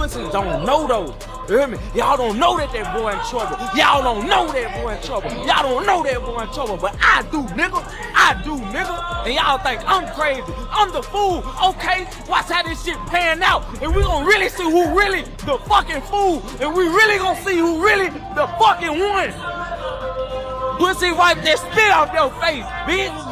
pussies don't know though. You hear me? Y'all don't know that boy in trouble. Y'all don't know that boy in trouble. Y'all don't know that boy in trouble. But I do, nigga. I do, nigga. And y'all think I'm crazy. I'm the fool. Okay, watch how this shit pan out. And we gonna really see who really the fucking fool. And we really gonna see who really the fucking one. Pussy wipe that spit off your face, bitch.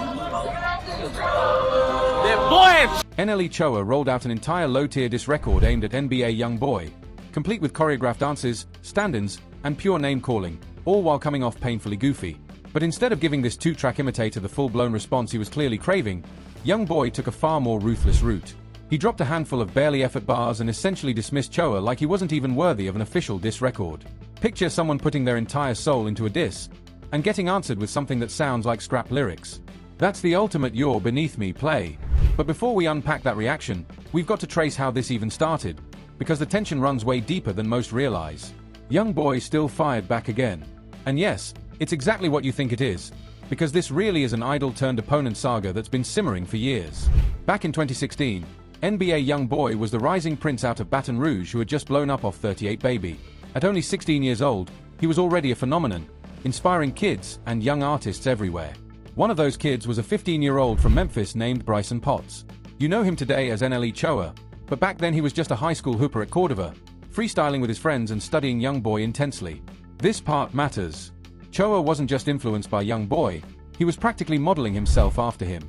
That boy in NLE Choppa rolled out an entire low-tier diss record aimed at NBA YoungBoy, complete with choreographed dances, stand-ins, and pure name-calling, all while coming off painfully goofy. But instead of giving this two-track imitator the full-blown response he was clearly craving, YoungBoy took a far more ruthless route. He dropped a handful of barely effort bars and essentially dismissed Choppa like he wasn't even worthy of an official diss record. Picture someone putting their entire soul into a diss, and getting answered with something that sounds like scrap lyrics. That's the ultimate "you're beneath me" play. But before we unpack that reaction, we've got to trace how this even started, because the tension runs way deeper than most realize. YoungBoy still fired back again. And yes, it's exactly what you think it is, because this really is an idol-turned-opponent saga that's been simmering for years. Back in 2016, NBA YoungBoy was the rising prince out of Baton Rouge who had just blown up off 38 Baby. At only 16 years old, he was already a phenomenon, inspiring kids and young artists everywhere. One of those kids was a 15-year-old from Memphis named Bryson Potts. You know him today as NLE Choppa, but back then he was just a high school hooper at Cordova, freestyling with his friends and studying YoungBoy intensely. This part matters. Choppa wasn't just influenced by YoungBoy, he was practically modeling himself after him.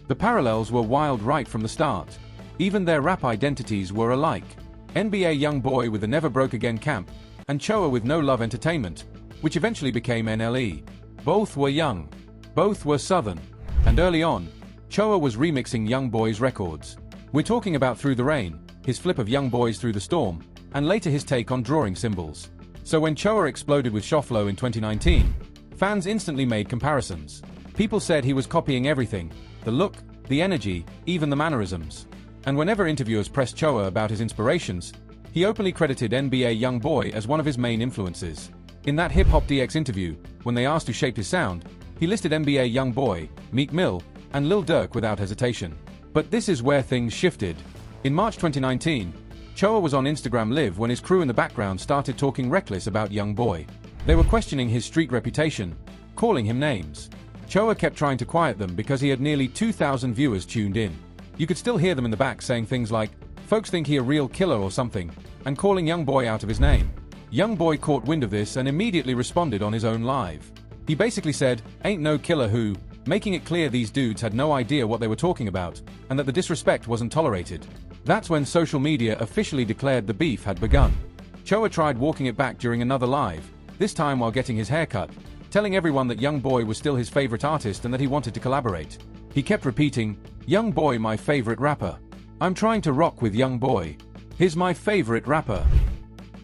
The parallels were wild right from the start. Even their rap identities were alike. NBA YoungBoy with the Never Broke Again camp, and Choppa with No Love Entertainment, which eventually became NLE. Both were young. Both were Southern. And early on, Choppa was remixing YoungBoy's records. We're talking about Through the Rain, his flip of YoungBoy's Through the Storm, and later his take on Drawing Symbols. So when Choppa exploded with Shoflo in 2019, fans instantly made comparisons. People said he was copying everything, the look, the energy, even the mannerisms. And whenever interviewers pressed Choppa about his inspirations, he openly credited NBA YoungBoy as one of his main influences. In that Hip Hop DX interview, when they asked who shaped his sound, he listed NBA YoungBoy, Meek Mill, and Lil Durk without hesitation. But this is where things shifted. In March 2019, Choppa was on Instagram Live when his crew in the background started talking reckless about YoungBoy. They were questioning his street reputation, calling him names. Choppa kept trying to quiet them because he had nearly 2,000 viewers tuned in. You could still hear them in the back saying things like, "Folks think he a real killer or something," and calling YoungBoy out of his name. YoungBoy caught wind of this and immediately responded on his own live. He basically said, "Ain't no killer who," making it clear these dudes had no idea what they were talking about, and that the disrespect wasn't tolerated. That's when social media officially declared the beef had begun. Choppa tried walking it back during another live, this time while getting his hair cut, telling everyone that YoungBoy was still his favorite artist and that he wanted to collaborate. He kept repeating, "YoungBoy my favorite rapper. I'm trying to rock with YoungBoy. He's my favorite rapper."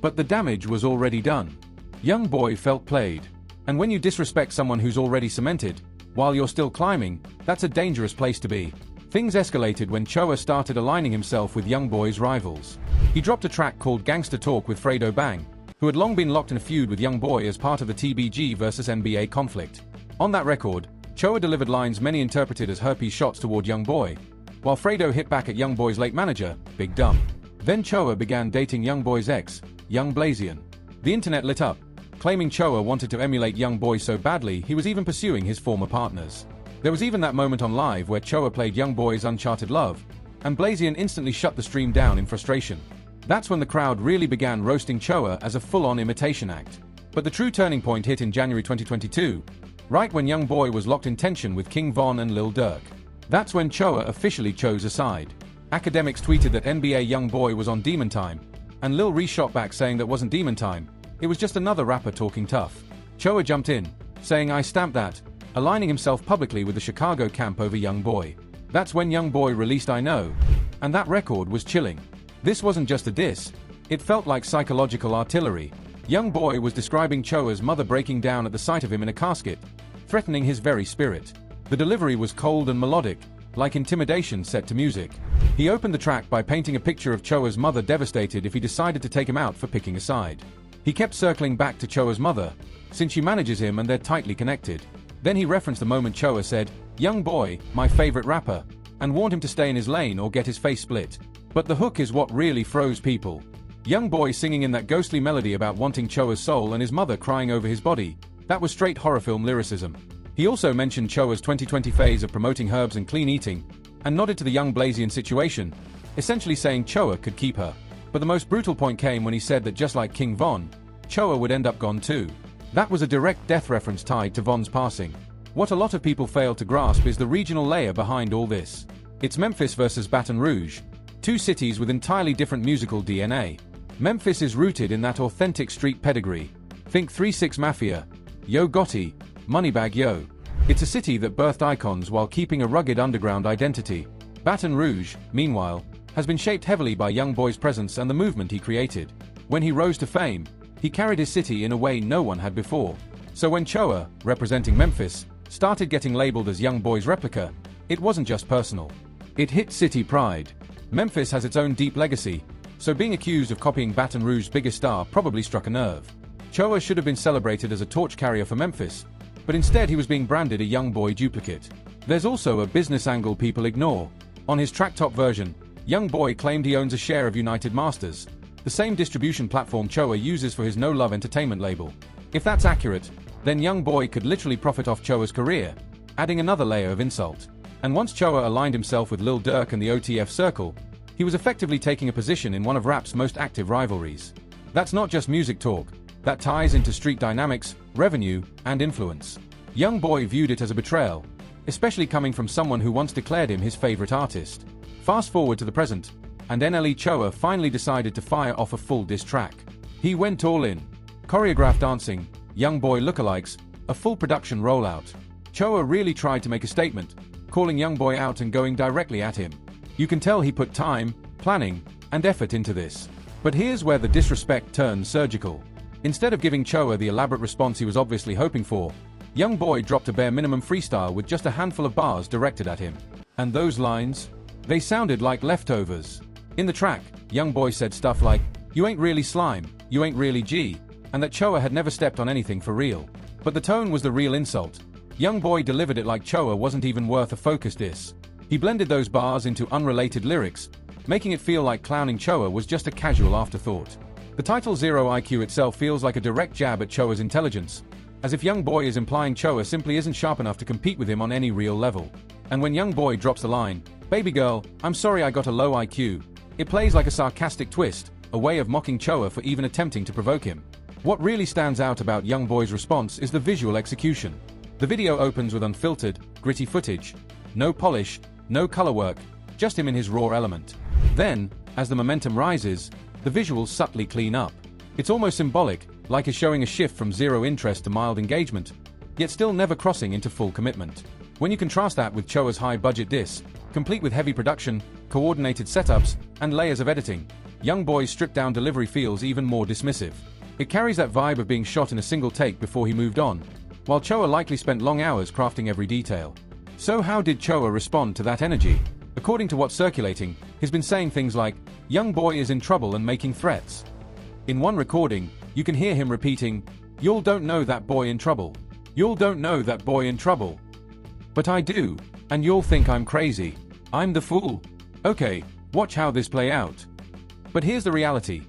But the damage was already done. YoungBoy felt played. And when you disrespect someone who's already cemented, while you're still climbing, that's a dangerous place to be. Things escalated when Choppa started aligning himself with YoungBoy's rivals. He dropped a track called Gangsta Talk with Fredo Bang, who had long been locked in a feud with YoungBoy as part of the TBG versus NBA conflict. On that record, Choppa delivered lines many interpreted as herpes shots toward YoungBoy, while Fredo hit back at YoungBoy's late manager, Big Dumb. Then Choppa began dating YoungBoy's ex, Young Blazion. The internet lit up, claiming Choppa wanted to emulate YoungBoy so badly he was even pursuing his former partners. There was even that moment on Live where Choppa played YoungBoy's Uncharted Love, and Blazion instantly shut the stream down in frustration. That's when the crowd really began roasting Choppa as a full-on imitation act. But the true turning point hit in January 2022, right when YoungBoy was locked in tension with King Von and Lil Durk. That's when Choppa officially chose a side. Academics tweeted that NBA YoungBoy was on Demon Time, and Lil reshot back saying that wasn't Demon Time, it was just another rapper talking tough. Choppa jumped in, saying "I stamped that," aligning himself publicly with the Chicago camp over YoungBoy. That's when YoungBoy released I Know, and that record was chilling. This wasn't just a diss, it felt like psychological artillery. YoungBoy was describing Choppa's mother breaking down at the sight of him in a casket, threatening his very spirit. The delivery was cold and melodic, like intimidation set to music. He opened the track by painting a picture of Choppa's mother devastated if he decided to take him out for picking a side. He kept circling back to Choppa's mother, since she manages him and they're tightly connected. Then he referenced the moment Choppa said, "YoungBoy, my favorite rapper," and warned him to stay in his lane or get his face split. But the hook is what really froze people. YoungBoy singing in that ghostly melody about wanting Choa's soul and his mother crying over his body. That was straight horror film lyricism. He also mentioned Choa's 2020 phase of promoting herbs and clean eating, and nodded to the young Blazion situation, essentially saying Choa could keep her. But the most brutal point came when he said that just like King Von, Choa would end up gone too. That was a direct death reference tied to Von's passing. What a lot of people fail to grasp is the regional layer behind all this. It's Memphis versus Baton Rouge, two cities with entirely different musical DNA. Memphis is rooted in that authentic street pedigree. Think 3-6 Mafia, Yo Gotti, Moneybagg Yo. It's a city that birthed icons while keeping a rugged underground identity. Baton Rouge, meanwhile, has been shaped heavily by YoungBoy's presence and the movement he created. When he rose to fame, he carried his city in a way no one had before. So when Choa, representing Memphis, started getting labeled as YoungBoy's replica, it wasn't just personal. It hit city pride. Memphis has its own deep legacy, so being accused of copying Baton Rouge's biggest star probably struck a nerve. Choa should have been celebrated as a torch carrier for Memphis, but instead he was being branded a YoungBoy duplicate. There's also a business angle people ignore. On his Tracktop version, YoungBoy claimed he owns a share of United Masters, the same distribution platform Choa uses for his No Love Entertainment label. If that's accurate, then YoungBoy could literally profit off Choa's career, adding another layer of insult. And once Choa aligned himself with Lil Durk and the OTF Circle, he was effectively taking a position in one of rap's most active rivalries. That's not just music talk, that ties into street dynamics, revenue, and influence. YoungBoy viewed it as a betrayal, especially coming from someone who once declared him his favorite artist. Fast forward to the present, and NLE Choppa finally decided to fire off a full diss track. He went all in. Choreographed dancing, YoungBoy lookalikes, a full production rollout. Choppa really tried to make a statement, calling YoungBoy out and going directly at him. You can tell he put time, planning, and effort into this. But here's where the disrespect turned surgical. Instead of giving Choppa the elaborate response he was obviously hoping for, YoungBoy dropped a bare minimum freestyle with just a handful of bars directed at him. And those lines? They sounded like leftovers. In the track, YoungBoy said stuff like, "You ain't really slime, you ain't really G," and that Choppa had never stepped on anything for real. But the tone was the real insult. YoungBoy delivered it like Choppa wasn't even worth a focus diss. He blended those bars into unrelated lyrics, making it feel like clowning Choppa was just a casual afterthought. The title Zero IQ itself feels like a direct jab at Choppa's intelligence, as if YoungBoy is implying Choppa simply isn't sharp enough to compete with him on any real level. And when YoungBoy drops the line, "Baby girl, I'm sorry I got a low IQ," it plays like a sarcastic twist, a way of mocking Choppa for even attempting to provoke him. What really stands out about YoungBoy's response is the visual execution. The video opens with unfiltered, gritty footage. No polish, no color work, just him in his raw element. Then, as the momentum rises, the visuals subtly clean up. It's almost symbolic, like it's showing a shift from zero interest to mild engagement, yet still never crossing into full commitment. When you contrast that with Choppa's high-budget diss, complete with heavy production, coordinated setups, and layers of editing, YoungBoy's stripped-down delivery feels even more dismissive. It carries that vibe of being shot in a single take before he moved on, while Choppa likely spent long hours crafting every detail. So how did Choppa respond to that energy? According to what's circulating, he's been saying things like, "YoungBoy is in trouble," and making threats. In one recording, you can hear him repeating, "Y'all don't know that boy in trouble. Y'all don't know that boy in trouble. But I do, and y'all think I'm crazy. I'm the fool. Okay, watch how this play out." But here's the reality.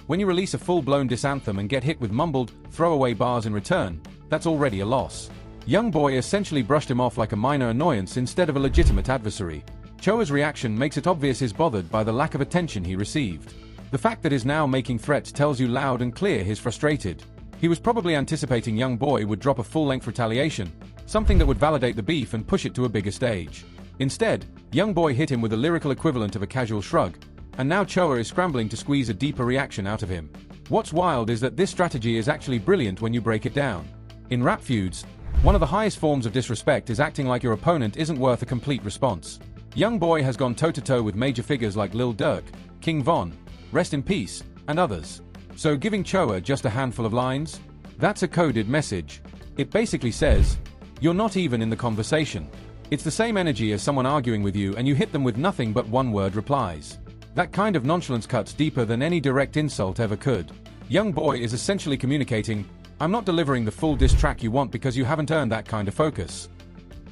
When you release a full-blown diss anthem and get hit with mumbled, throwaway bars in return, that's already a loss. YoungBoy essentially brushed him off like a minor annoyance instead of a legitimate adversary. Choppa's reaction makes it obvious he's bothered by the lack of attention he received. The fact that he's now making threats tells you loud and clear he's frustrated. He was probably anticipating YoungBoy would drop a full-length retaliation, something that would validate the beef and push it to a bigger stage. Instead, YoungBoy hit him with a lyrical equivalent of a casual shrug, and now Choppa is scrambling to squeeze a deeper reaction out of him. What's wild is that this strategy is actually brilliant when you break it down. In rap feuds, one of the highest forms of disrespect is acting like your opponent isn't worth a complete response. YoungBoy has gone toe-to-toe with major figures like Lil Durk, King Von, Rest in Peace, and others. So giving Choppa just a handful of lines? That's a coded message. It basically says, you're not even in the conversation. It's the same energy as someone arguing with you and you hit them with nothing but one-word replies. That kind of nonchalance cuts deeper than any direct insult ever could. YoungBoy is essentially communicating, I'm not delivering the full diss track you want because you haven't earned that kind of focus.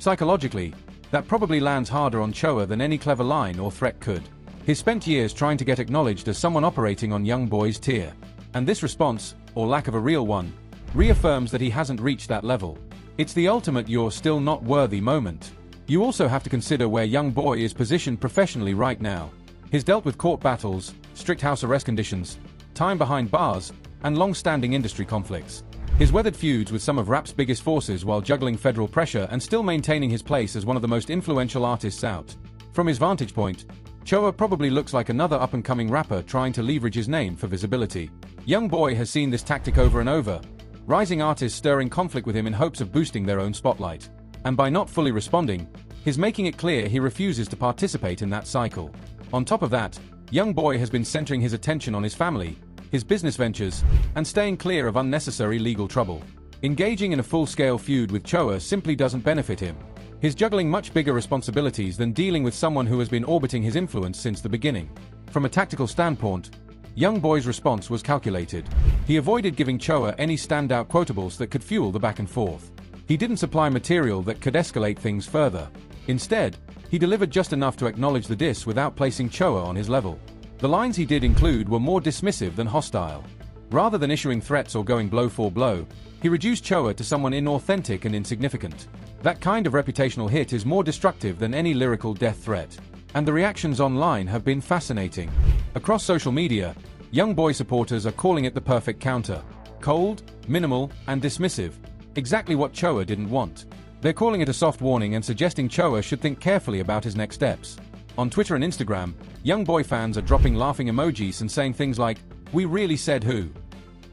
Psychologically, that probably lands harder on Choppa than any clever line or threat could. He's spent years trying to get acknowledged as someone operating on YoungBoy's tier. And this response, or lack of a real one, reaffirms that he hasn't reached that level. It's the ultimate "you're still not worthy" moment. You also have to consider where YoungBoy is positioned professionally right now. He's dealt with court battles, strict house arrest conditions, time behind bars, and long-standing industry conflicts. He's weathered feuds with some of rap's biggest forces while juggling federal pressure and still maintaining his place as one of the most influential artists out. From his vantage point, Choppa probably looks like another up-and-coming rapper trying to leverage his name for visibility. YoungBoy has seen this tactic over and over, rising artists stirring conflict with him in hopes of boosting their own spotlight. And by not fully responding, he's making it clear he refuses to participate in that cycle. On top of that, YoungBoy has been centering his attention on his family, his business ventures, and staying clear of unnecessary legal trouble. Engaging in a full-scale feud with Choppa simply doesn't benefit him. He's juggling much bigger responsibilities than dealing with someone who has been orbiting his influence since the beginning. From a tactical standpoint, YoungBoy's response was calculated. He avoided giving Choppa any standout quotables that could fuel the back and forth. He didn't supply material that could escalate things further. Instead, he delivered just enough to acknowledge the diss without placing Choppa on his level. The lines he did include were more dismissive than hostile. Rather than issuing threats or going blow for blow, he reduced Choppa to someone inauthentic and insignificant. That kind of reputational hit is more destructive than any lyrical death threat. And the reactions online have been fascinating. Across social media, YoungBoy supporters are calling it the perfect counter. Cold, minimal, and dismissive. Exactly what Choppa didn't want. They're calling it a soft warning and suggesting Choppa should think carefully about his next steps. On Twitter and Instagram, YoungBoy fans are dropping laughing emojis and saying things like, "We really said who?"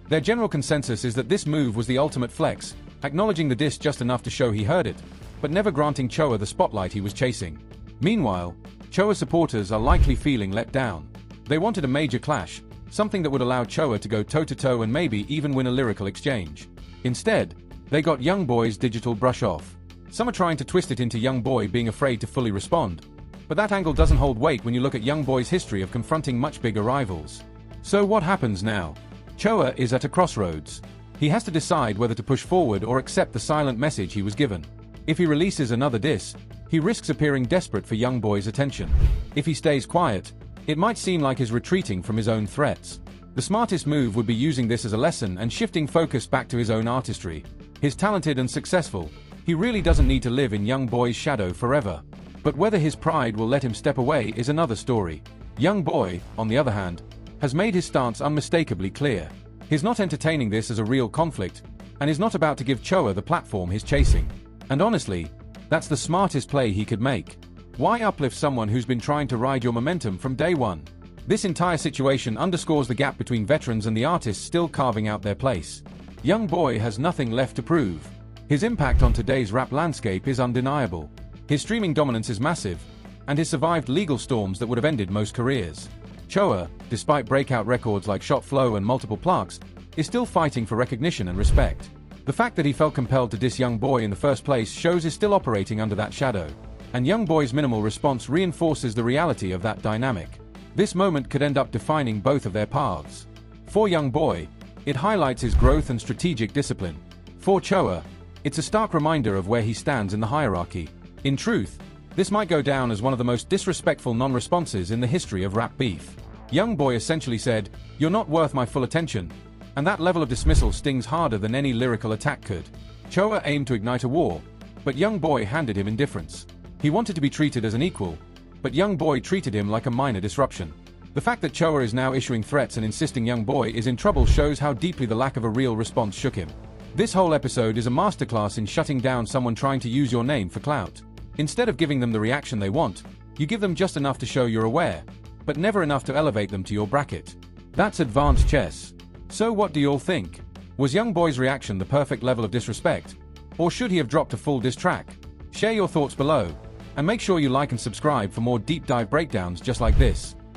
Their general consensus is that this move was the ultimate flex, acknowledging the diss just enough to show he heard it, but never granting Choppa the spotlight he was chasing. Meanwhile, Choppa supporters are likely feeling let down. They wanted a major clash, something that would allow Choppa to go toe-to-toe and maybe even win a lyrical exchange. Instead, they got YoungBoy's digital brush off. Some are trying to twist it into YoungBoy being afraid to fully respond, but that angle doesn't hold weight when you look at YoungBoy's history of confronting much bigger rivals. So what happens now? Choppa is at a crossroads. He has to decide whether to push forward or accept the silent message he was given. If he releases another diss, he risks appearing desperate for YoungBoy's attention. If he stays quiet, it might seem like he's retreating from his own threats. The smartest move would be using this as a lesson and shifting focus back to his own artistry. He's talented and successful. He really doesn't need to live in YoungBoy's shadow forever. But whether his pride will let him step away is another story. YoungBoy, on the other hand, has made his stance unmistakably clear. He's not entertaining this as a real conflict, and is not about to give Choppa the platform he's chasing. And honestly, that's the smartest play he could make. Why uplift someone who's been trying to ride your momentum from day one? This entire situation underscores the gap between veterans and the artists still carving out their place. YoungBoy has nothing left to prove. His impact on today's rap landscape is undeniable. His streaming dominance is massive, and he's survived legal storms that would have ended most careers. Choppa, despite breakout records like Shot Flow and multiple plaques, is still fighting for recognition and respect. The fact that he felt compelled to diss YoungBoy in the first place shows he's still operating under that shadow. And YoungBoy's minimal response reinforces the reality of that dynamic. This moment could end up defining both of their paths. For YoungBoy, it highlights his growth and strategic discipline. For Choppa, it's a stark reminder of where he stands in the hierarchy. In truth, this might go down as one of the most disrespectful non-responses in the history of rap beef. YoungBoy essentially said, "You're not worth my full attention," and that level of dismissal stings harder than any lyrical attack could. Choppa aimed to ignite a war, but YoungBoy handed him indifference. He wanted to be treated as an equal, but YoungBoy treated him like a minor disruption. The fact that Choppa is now issuing threats and insisting YoungBoy is in trouble shows how deeply the lack of a real response shook him. This whole episode is a masterclass in shutting down someone trying to use your name for clout. Instead of giving them the reaction they want, you give them just enough to show you're aware, but never enough to elevate them to your bracket. That's advanced chess. So what do you all think? Was YoungBoy's reaction the perfect level of disrespect? Or should he have dropped a full diss track? Share your thoughts below, and make sure you like and subscribe for more deep dive breakdowns just like this.